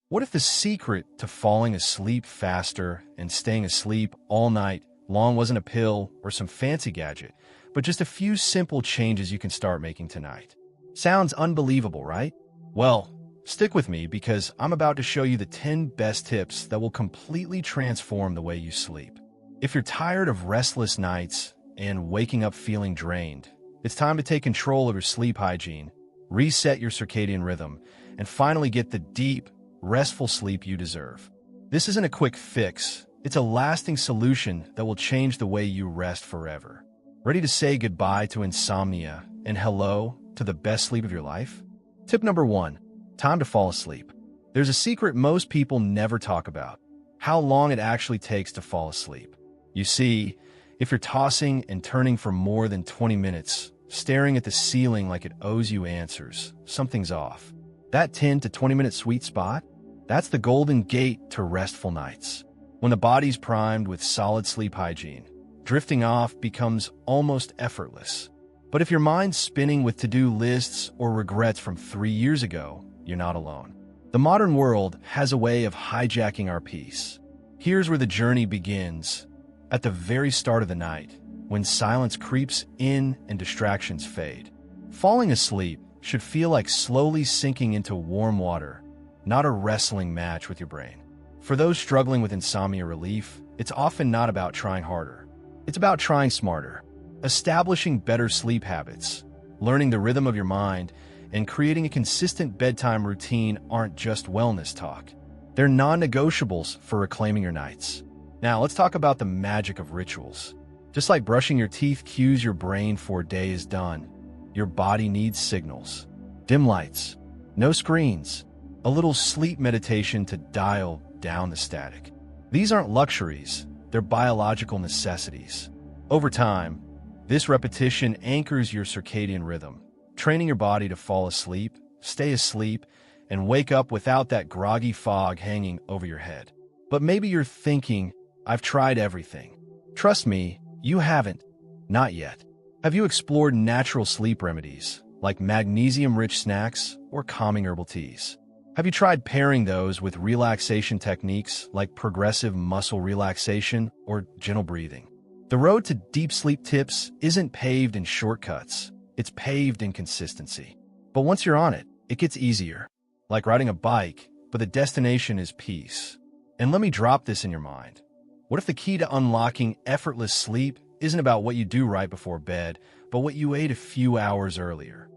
What if the secret to falling asleep faster and staying asleep all night long wasn't a pill or some fancy gadget, but just a few simple changes you can start making tonight? Sounds unbelievable, right? Well, stick with me because I'm about to show you the 10 best tips that will completely transform the way you sleep. If you're tired of restless nights and waking up feeling drained, it's time to take control of your sleep hygiene, reset your circadian rhythm, and finally get the deep, restful sleep you deserve. This isn't a quick fix, it's a lasting solution that will change the way you rest forever. Ready to say goodbye to insomnia and hello to the best sleep of your life? Tip number 1, time to fall asleep. There's a secret most people never talk about: how long it actually takes to fall asleep. You see, if you're tossing and turning for more than 20 minutes, staring at the ceiling like it owes you answers, something's off. That 10 to 20-minute sweet spot? That's the golden gate to restful nights. When the body's primed with solid sleep hygiene, drifting off becomes almost effortless. But if your mind's spinning with to-do lists or regrets from 3 years ago, you're not alone. The modern world has a way of hijacking our peace. Here's where the journey begins. At the very start of the night, when silence creeps in and distractions fade. Falling asleep should feel like slowly sinking into warm water, not a wrestling match with your brain. For those struggling with insomnia relief, it's often not about trying harder. It's about trying smarter, establishing better sleep habits, learning the rhythm of your mind, and creating a consistent bedtime routine aren't just wellness talk. They're non-negotiables for reclaiming your nights. Now, let's talk about the magic of rituals. Just like brushing your teeth cues your brain for a day is done, your body needs signals. Dim lights, no screens, a little sleep meditation to dial down the static. These aren't luxuries, they're biological necessities. Over time, this repetition anchors your circadian rhythm, training your body to fall asleep, stay asleep, and wake up without that groggy fog hanging over your head. But maybe you're thinking, I've tried everything. Trust me, you haven't. Not yet. Have you explored natural sleep remedies, like magnesium-rich snacks or calming herbal teas? Have you tried pairing those with relaxation techniques like progressive muscle relaxation or gentle breathing? The road to deep sleep tips isn't paved in shortcuts. It's paved in consistency. But once you're on it, it gets easier. Like riding a bike, but the destination is peace. And let me drop this in your mind. What if the key to unlocking effortless sleep isn't about what you do right before bed, but what you ate a few hours earlier?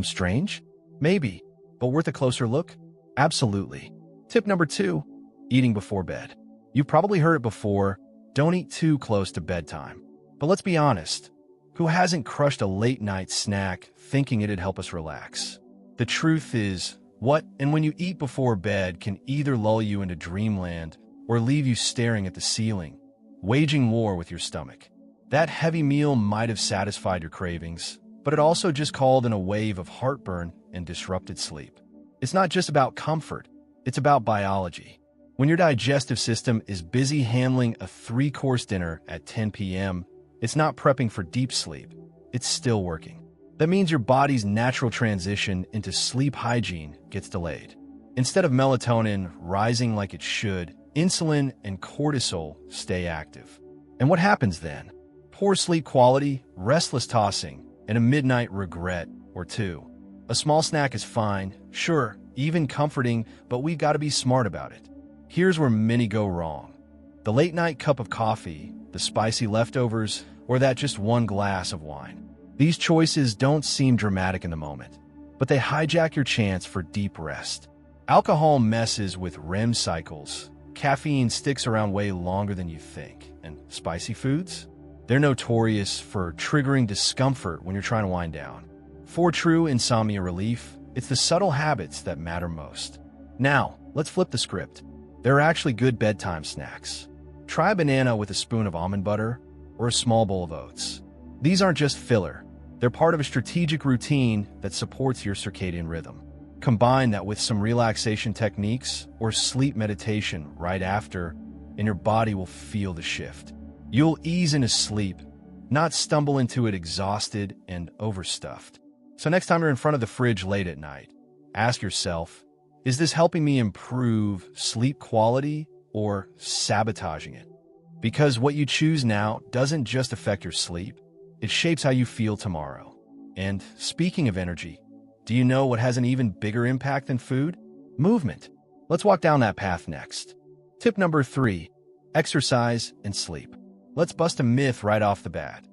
Strange? Maybe, but worth a closer look? Absolutely. Tip number 2, eating before bed. You've probably heard it before, don't eat too close to bedtime. But let's be honest, who hasn't crushed a late-night snack thinking it'd help us relax? The truth is, what and when you eat before bed can either lull you into dreamland or leave you staring at the ceiling, waging war with your stomach. That heavy meal might have satisfied your cravings, but it also just called in a wave of heartburn and disrupted sleep. It's not just about comfort, it's about biology. When your digestive system is busy handling a 3-course dinner at 10 p.m., it's not prepping for deep sleep, it's still working. That means your body's natural transition into sleep hygiene gets delayed. Instead of melatonin rising like it should, insulin and cortisol stay active. And what happens then? Poor sleep quality, restless tossing, and a midnight regret or two. A small snack is fine, sure, even comforting, but we've got to be smart about it. Here's where many go wrong. The late-night cup of coffee, the spicy leftovers, or that just one glass of wine. These choices don't seem dramatic in the moment, but they hijack your chance for deep rest. Alcohol messes with REM cycles. Caffeine sticks around way longer than you think. And spicy foods? They're notorious for triggering discomfort when you're trying to wind down. For true insomnia relief, it's the subtle habits that matter most. Now, let's flip the script. There are actually good bedtime snacks. Try a banana with a spoon of almond butter or a small bowl of oats. These aren't just filler. They're part of a strategic routine that supports your circadian rhythm. Combine that with some relaxation techniques or sleep meditation right after, and your body will feel the shift. You'll ease into sleep, not stumble into it exhausted and overstuffed. So next time you're in front of the fridge late at night, ask yourself, Is this helping me improve sleep quality or sabotaging it? Because what you choose now doesn't just affect your sleep, it shapes how you feel tomorrow. And speaking of energy, do you know what has an even bigger impact than food? Movement. Let's walk down that path next. Tip number 3, exercise and sleep. Let's bust a myth right off the bat.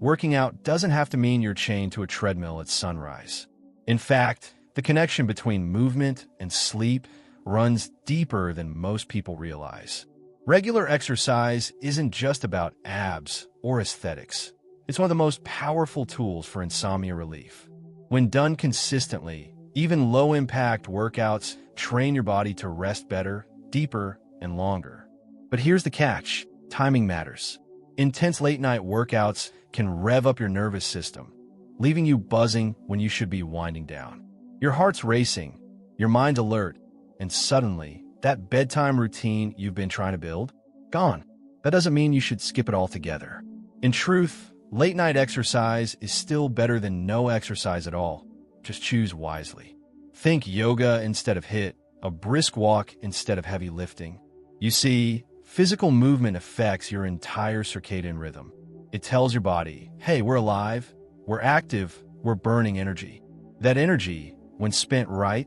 Working out doesn't have to mean you're chained to a treadmill at sunrise. In fact, the connection between movement and sleep runs deeper than most people realize. Regular exercise isn't just about abs or aesthetics. It's one of the most powerful tools for insomnia relief. When done consistently, even low-impact workouts train your body to rest better, deeper, and longer. But here's the catch: timing matters. Intense late-night workouts can rev up your nervous system, leaving you buzzing when you should be winding down. Your heart's racing, your mind's alert, and suddenly, that bedtime routine you've been trying to build? Gone. That doesn't mean you should skip it altogether. In truth, late-night exercise is still better than no exercise at all. Just choose wisely. Think yoga instead of HIIT, a brisk walk instead of heavy lifting. You see, physical movement affects your entire circadian rhythm. It tells your body, hey, we're alive, we're active, we're burning energy. That energy, when spent right,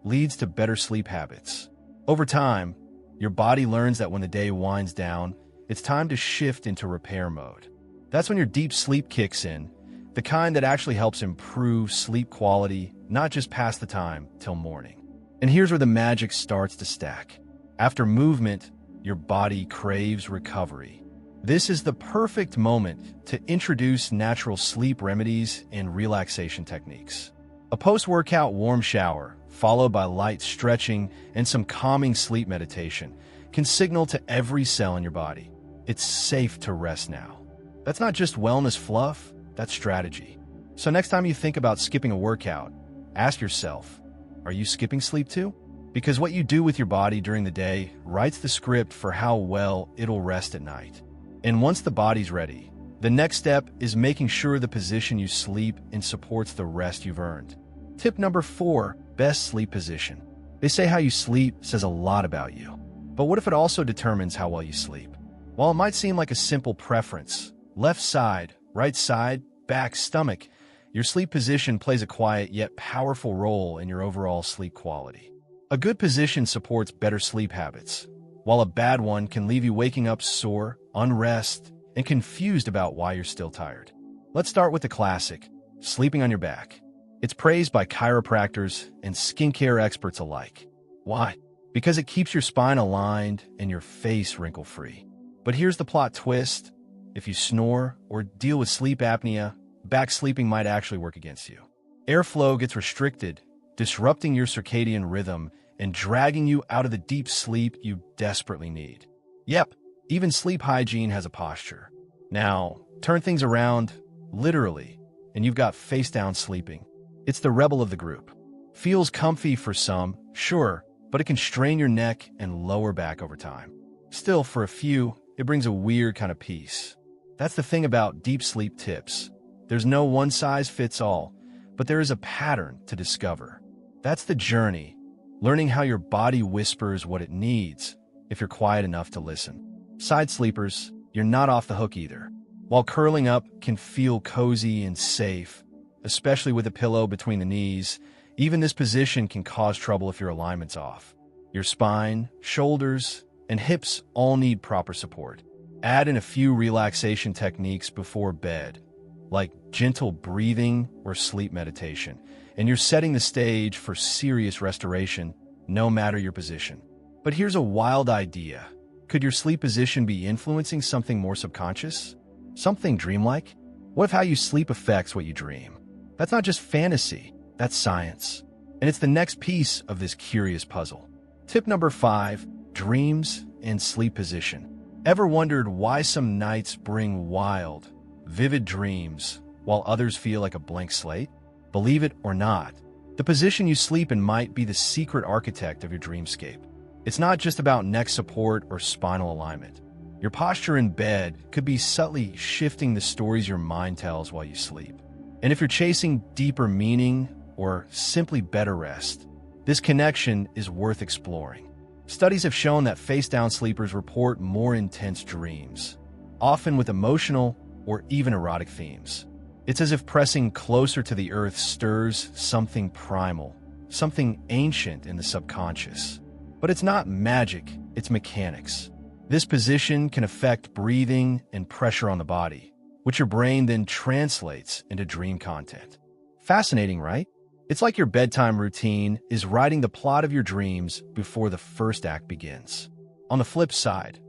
leads to better sleep habits. Over time, your body learns that when the day winds down, it's time to shift into repair mode. That's when your deep sleep kicks in, the kind that actually helps improve sleep quality, not just pass the time till morning. And here's where the magic starts to stack. After movement, your body craves recovery. This is the perfect moment to introduce natural sleep remedies and relaxation techniques. A post-workout warm shower, followed by light stretching and some calming sleep meditation, can signal to every cell in your body, it's safe to rest now. That's not just wellness fluff, that's strategy. So next time you think about skipping a workout, ask yourself, are you skipping sleep too? Because what you do with your body during the day writes the script for how well it'll rest at night. And once the body's ready, the next step is making sure the position you sleep in supports the rest you've earned. Tip number 4, best sleep position. They say how you sleep says a lot about you. But what if it also determines how well you sleep? While it might seem like a simple preference, left side, right side, back, stomach, your sleep position plays a quiet yet powerful role in your overall sleep quality. A good position supports better sleep habits, while a bad one can leave you waking up sore, unrested, and confused about why you're still tired. Let's start with the classic, sleeping on your back. It's praised by chiropractors and skincare experts alike. Why? Because it keeps your spine aligned and your face wrinkle-free. But here's the plot twist. If you snore or deal with sleep apnea, back sleeping might actually work against you. Airflow gets restricted, disrupting your circadian rhythm and dragging you out of the deep sleep you desperately need. Yep, even sleep hygiene has a posture. Now, turn things around, literally, and you've got face-down sleeping. It's the rebel of the group. Feels comfy for some, sure, but it can strain your neck and lower back over time. Still, for a few, it brings a weird kind of peace. That's the thing about deep sleep tips. There's no one-size-fits-all, but there is a pattern to discover. That's the journey, learning how your body whispers what it needs if you're quiet enough to listen. Side sleepers, you're not off the hook either. While curling up can feel cozy and safe, especially with a pillow between the knees, even this position can cause trouble if your alignment's off. Your spine, shoulders, and hips all need proper support. Add in a few relaxation techniques before bed, like gentle breathing or sleep meditation, and you're setting the stage for serious restoration, no matter your position. But here's a wild idea. Could your sleep position be influencing something more subconscious? Something dreamlike? What if how you sleep affects what you dream? That's not just fantasy, that's science. And it's the next piece of this curious puzzle. Tip number 5, dreams and sleep position. Ever wondered why some nights bring wild, vivid dreams while others feel like a blank slate? Believe it or not, the position you sleep in might be the secret architect of your dreamscape. It's not just about neck support or spinal alignment. Your posture in bed could be subtly shifting the stories your mind tells while you sleep. And if you're chasing deeper meaning or simply better rest, This connection is worth exploring. Studies have shown that face-down sleepers report more intense dreams, often with emotional or even erotic themes. It's as if pressing closer to the earth stirs something primal, something ancient in the subconscious. But it's not magic, it's mechanics. This position can affect breathing and pressure on the body, which your brain then translates into dream content. Fascinating, right? It's like your bedtime routine is writing the plot of your dreams before the first act begins. On the flip side,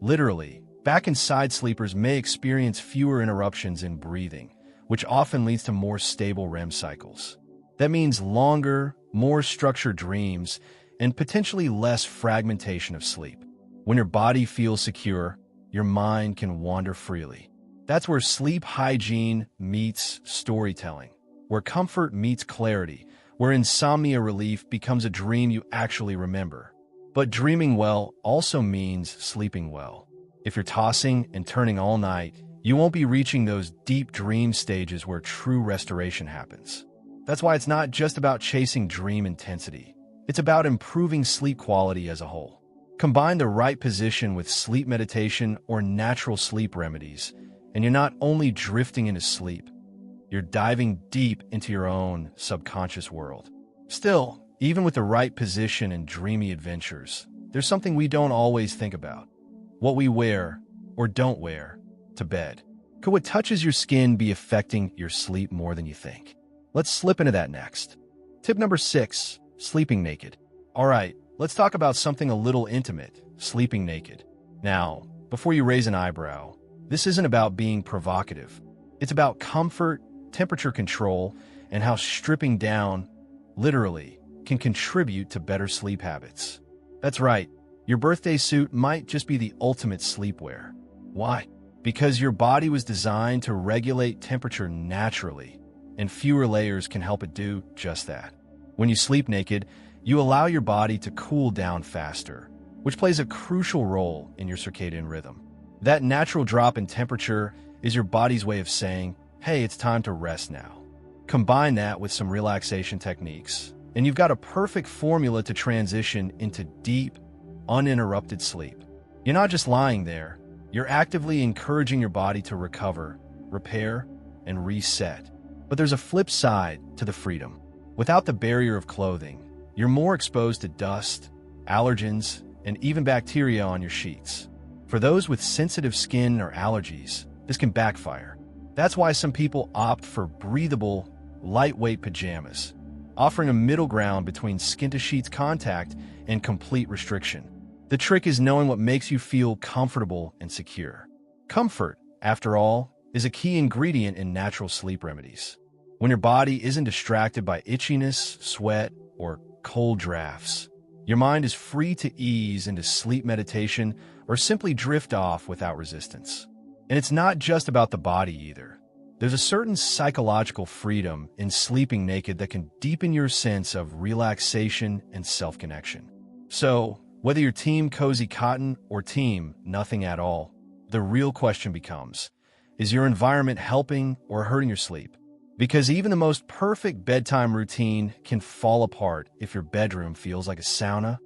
literally, back inside sleepers may experience fewer interruptions in breathing, which often leads to more stable REM cycles. That means longer, more structured dreams and potentially less fragmentation of sleep. When your body feels secure, your mind can wander freely. That's where sleep hygiene meets storytelling, where comfort meets clarity, where insomnia relief becomes a dream you actually remember. But dreaming well also means sleeping well. If you're tossing and turning all night, you won't be reaching those deep dream stages where true restoration happens. That's why it's not just about chasing dream intensity. It's about improving sleep quality as a whole. Combine the right position with sleep meditation or natural sleep remedies, and you're not only drifting into sleep, you're diving deep into your own subconscious world. Still, even with the right position and dreamy adventures, there's something we don't always think about: what we wear or don't wear to bed. Could what touches your skin be affecting your sleep more than you think? Let's slip into that next. Tip number 6, sleeping naked. All right, let's talk about something a little intimate: sleeping naked. Now, before you raise an eyebrow, this isn't about being provocative. It's about comfort, temperature control, and how stripping down, literally, can contribute to better sleep habits. That's right, your birthday suit might just be the ultimate sleepwear. Why? Because your body was designed to regulate temperature naturally, and fewer layers can help it do just that. When you sleep naked, you allow your body to cool down faster, which plays a crucial role in your circadian rhythm. That natural drop in temperature is your body's way of saying, hey, it's time to rest now. Combine that with some relaxation techniques, and you've got a perfect formula to transition into deep, uninterrupted sleep. You're not just lying there, you're actively encouraging your body to recover, repair, and reset. But there's a flip side to the freedom. Without the barrier of clothing, you're more exposed to dust, allergens, and even bacteria on your sheets. For those with sensitive skin or allergies, this can backfire. That's why some people opt for breathable, lightweight pajamas, offering a middle ground between skin-to-sheets contact and complete restriction. The trick is knowing what makes you feel comfortable and secure. Comfort, after all, is a key ingredient in natural sleep remedies. When your body isn't distracted by itchiness, sweat, or cold drafts, your mind is free to ease into sleep meditation or simply drift off without resistance. And it's not just about the body either. There's a certain psychological freedom in sleeping naked that can deepen your sense of relaxation and self-connection. So, whether you're team cozy cotton or team nothing at all, the real question becomes, is your environment helping or hurting your sleep? Because even the most perfect bedtime routine can fall apart if your bedroom feels like a sauna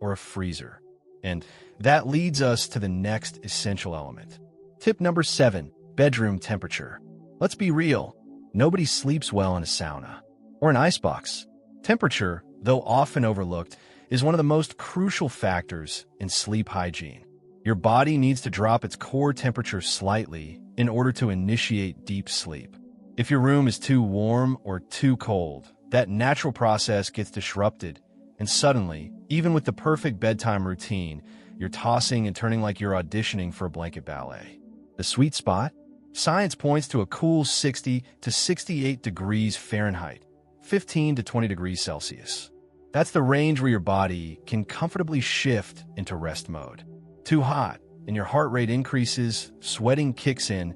or a freezer. And that leads us to the next essential element. Tip number 7, bedroom temperature. Let's be real, nobody sleeps well in a sauna or an icebox. Temperature, though often overlooked, is one of the most crucial factors in sleep hygiene. Your body needs to drop its core temperature slightly in order to initiate deep sleep. If your room is too warm or too cold, that natural process gets disrupted, and suddenly, even with the perfect bedtime routine, you're tossing and turning like you're auditioning for a blanket ballet. The sweet spot? Science points to a cool 60 to 68 degrees Fahrenheit, 15 to 20 degrees Celsius. That's the range where your body can comfortably shift into rest mode. Too hot, and your heart rate increases, sweating kicks in,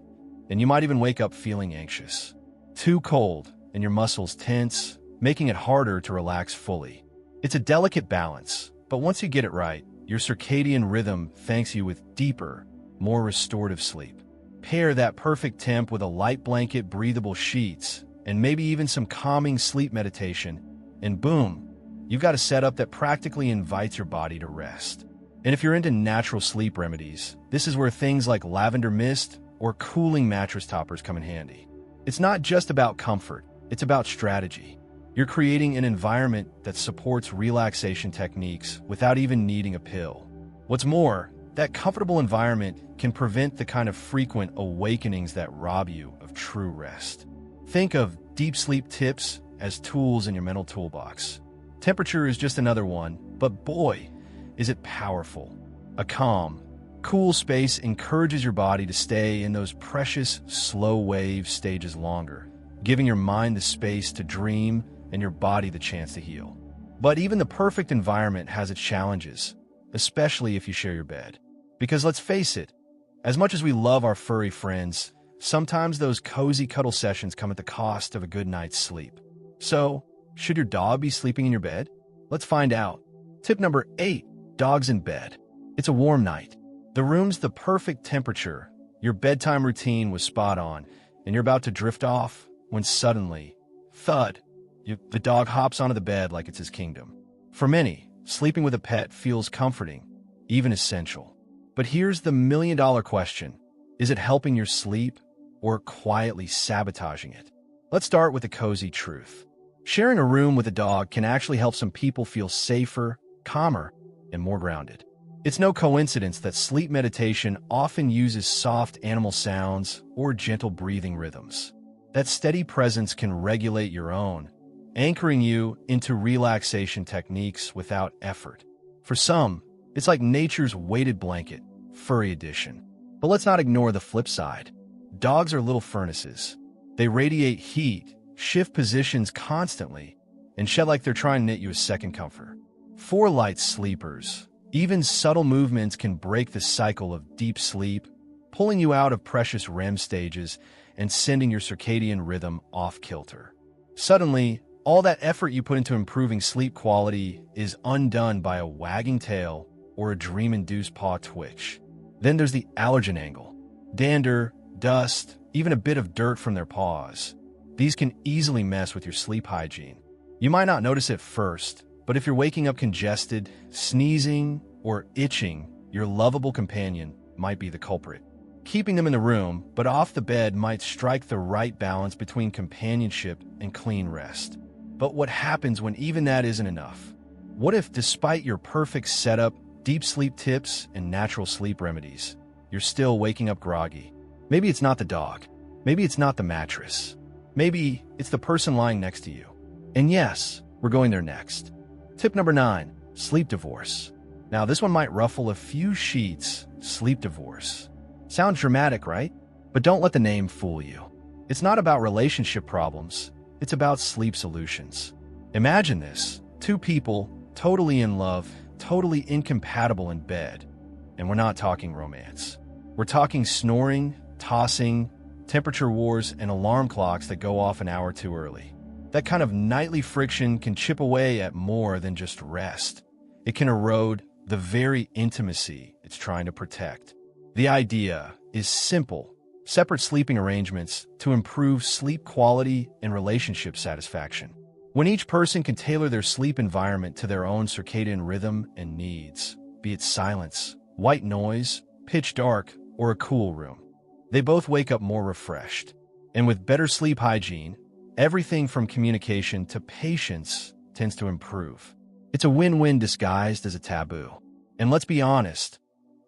and you might even wake up feeling anxious. Too cold, and your muscles tense, making it harder to relax fully. It's a delicate balance, but once you get it right, your circadian rhythm thanks you with deeper, more restorative sleep. Pair that perfect temp with a light blanket, breathable sheets, and maybe even some calming sleep meditation, and boom, You've got a setup that practically invites your body to rest. And if you're into natural sleep remedies, this is where things like lavender mist or cooling mattress toppers come in handy. It's not just about comfort, it's about strategy. You're creating an environment that supports relaxation techniques without even needing a pill. What's more, that comfortable environment can prevent the kind of frequent awakenings that rob you of true rest. Think of deep sleep tips as tools in your mental toolbox. Temperature is just another one, but boy, is it powerful. A calm, cool space encourages your body to stay in those precious slow wave stages longer, giving your mind the space to dream and your body the chance to heal. But even the perfect environment has its challenges, especially if you share your bed. Because let's face it, as much as we love our furry friends, sometimes those cozy cuddle sessions come at the cost of a good night's sleep. So, should your dog be sleeping in your bed? Let's find out. Tip number 8, dogs in bed. It's a warm night. The room's the perfect temperature. Your bedtime routine was spot on, and you're about to drift off when suddenly, thud, the dog hops onto the bed like it's his kingdom. For many, sleeping with a pet feels comforting, even essential. But here's the million-dollar question. Is it helping your sleep or quietly sabotaging it? Let's start with the cozy truth. Sharing a room with a dog can actually help some people feel safer, calmer, and more grounded. It's no coincidence that sleep meditation often uses soft animal sounds or gentle breathing rhythms. That steady presence can regulate your own, anchoring you into relaxation techniques without effort. For some, it's like nature's weighted blanket, furry edition. But let's not ignore the flip side. Dogs are little furnaces. They radiate heat, shift positions constantly, and shed like they're trying to knit you a second comforter. For light sleepers, even subtle movements can break the cycle of deep sleep, pulling you out of precious REM stages and sending your circadian rhythm off kilter. Suddenly, all that effort you put into improving sleep quality is undone by a wagging tail or a dream-induced paw twitch. Then there's the allergen angle. Dander, dust, even a bit of dirt from their paws. These can easily mess with your sleep hygiene. You might not notice it first, but if you're waking up congested, sneezing, or itching, your lovable companion might be the culprit. Keeping them in the room, but off the bed, might strike the right balance between companionship and clean rest. But what happens when even that isn't enough? What if, despite your perfect setup, deep sleep tips, and natural sleep remedies, you're still waking up groggy? Maybe it's not the dog. Maybe it's not the mattress. Maybe it's the person lying next to you. And yes, we're going there next. Tip number 9, sleep divorce. Now, this one might ruffle a few sheets. Sleep divorce. Sounds dramatic, right? But don't let the name fool you. It's not about relationship problems. It's about sleep solutions. Imagine this. 2 people, totally in love, totally incompatible in bed. And we're not talking romance. We're talking snoring, tossing, temperature wars, and alarm clocks that go off an hour too early. That kind of nightly friction can chip away at more than just rest. It can erode the very intimacy it's trying to protect. The idea is simple: separate sleeping arrangements to improve sleep quality and relationship satisfaction. When each person can tailor their sleep environment to their own circadian rhythm and needs, be it silence, white noise, pitch dark, or a cool room, they both wake up more refreshed. And with better sleep hygiene, everything from communication to patience tends to improve. It's a win-win disguised as a taboo. And let's be honest,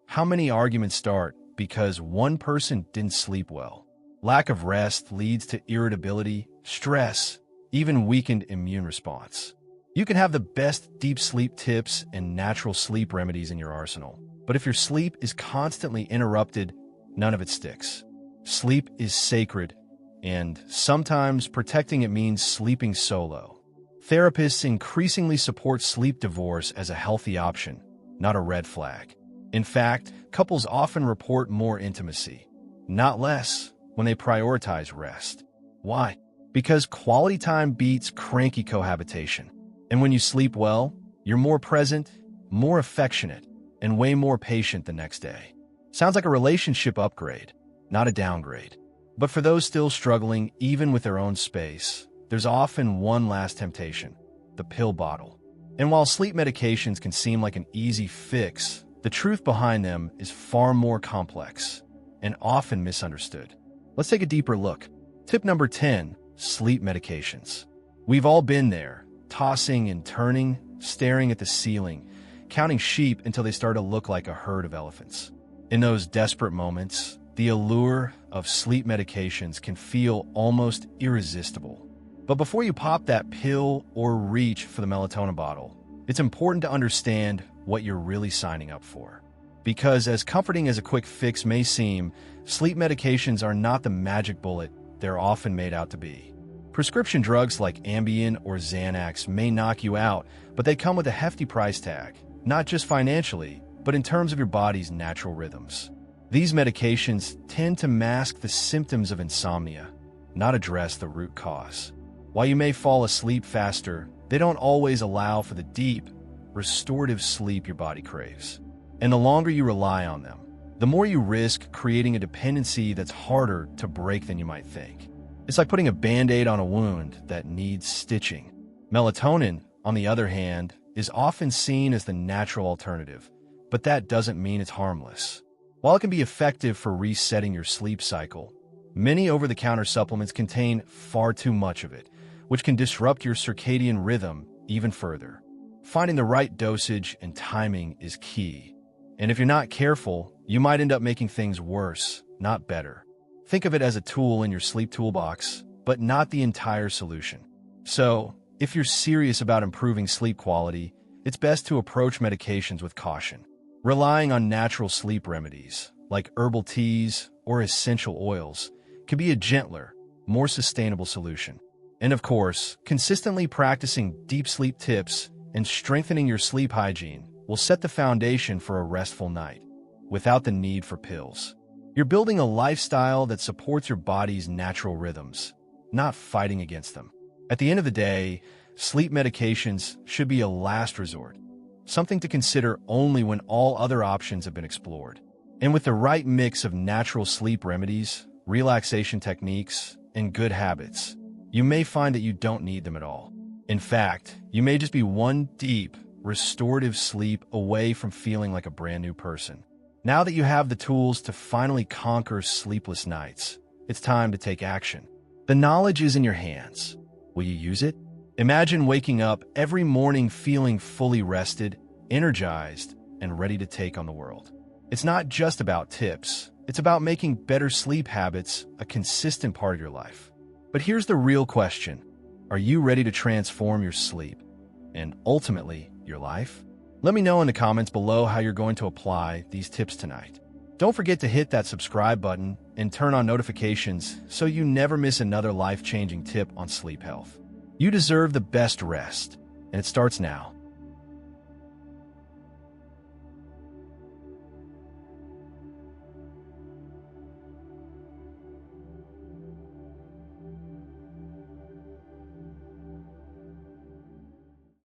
how many arguments start because one person didn't sleep well? Lack of rest leads to irritability, stress, even weakened immune response. You can have the best deep sleep tips and natural sleep remedies in your arsenal, but if your sleep is constantly interrupted, none of it sticks. Sleep is sacred, and sometimes protecting it means sleeping solo. Therapists increasingly support sleep divorce as a healthy option, not a red flag. In fact, couples often report more intimacy, not less, when they prioritize rest. Why? Because quality time beats cranky cohabitation. And when you sleep well, you're more present, more affectionate, and way more patient the next day. Sounds like a relationship upgrade, not a downgrade. But for those still struggling, even with their own space, there's often one last temptation: the pill bottle. And while sleep medications can seem like an easy fix, the truth behind them is far more complex and often misunderstood. Let's take a deeper look. Tip number 10, sleep medications. We've all been there, tossing and turning, staring at the ceiling, counting sheep until they start to look like a herd of elephants. In those desperate moments, the allure of sleep medications can feel almost irresistible. But before you pop that pill or reach for the melatonin bottle, it's important to understand what you're really signing up for. Because as comforting as a quick fix may seem, sleep medications are not the magic bullet they're often made out to be. Prescription drugs like Ambien or Xanax may knock you out, but they come with a hefty price tag, not just financially, but in terms of your body's natural rhythms. These medications tend to mask the symptoms of insomnia, not address the root cause. While you may fall asleep faster, they don't always allow for the deep, restorative sleep your body craves. And the longer you rely on them, the more you risk creating a dependency that's harder to break than you might think. It's like putting a Band-Aid on a wound that needs stitching. Melatonin, on the other hand, is often seen as the natural alternative, but that doesn't mean it's harmless. While it can be effective for resetting your sleep cycle, many over-the-counter supplements contain far too much of it, which can disrupt your circadian rhythm even further. Finding the right dosage and timing is key. And if you're not careful, you might end up making things worse, not better. Think of it as a tool in your sleep toolbox, but not the entire solution. So, if you're serious about improving sleep quality, it's best to approach medications with caution. Relying on natural sleep remedies, like herbal teas or essential oils, can be a gentler, more sustainable solution. And of course, consistently practicing deep sleep tips and strengthening your sleep hygiene will set the foundation for a restful night, without the need for pills. You're building a lifestyle that supports your body's natural rhythms, not fighting against them. At the end of the day, sleep medications should be a last resort, something to consider only when all other options have been explored. And with the right mix of natural sleep remedies, relaxation techniques, and good habits, you may find that you don't need them at all. In fact, you may just be one deep, restorative sleep away from feeling like a brand new person. Now that you have the tools to finally conquer sleepless nights, it's time to take action. The knowledge is in your hands. Will you use it? Imagine waking up every morning feeling fully rested, energized, and ready to take on the world. It's not just about tips. It's about making better sleep habits a consistent part of your life. But here's the real question. Are you ready to transform your sleep and ultimately your life? Let me know in the comments below how you're going to apply these tips tonight. Don't forget to hit that subscribe button and turn on notifications so you never miss another life-changing tip on sleep health. You deserve the best rest, and it starts now.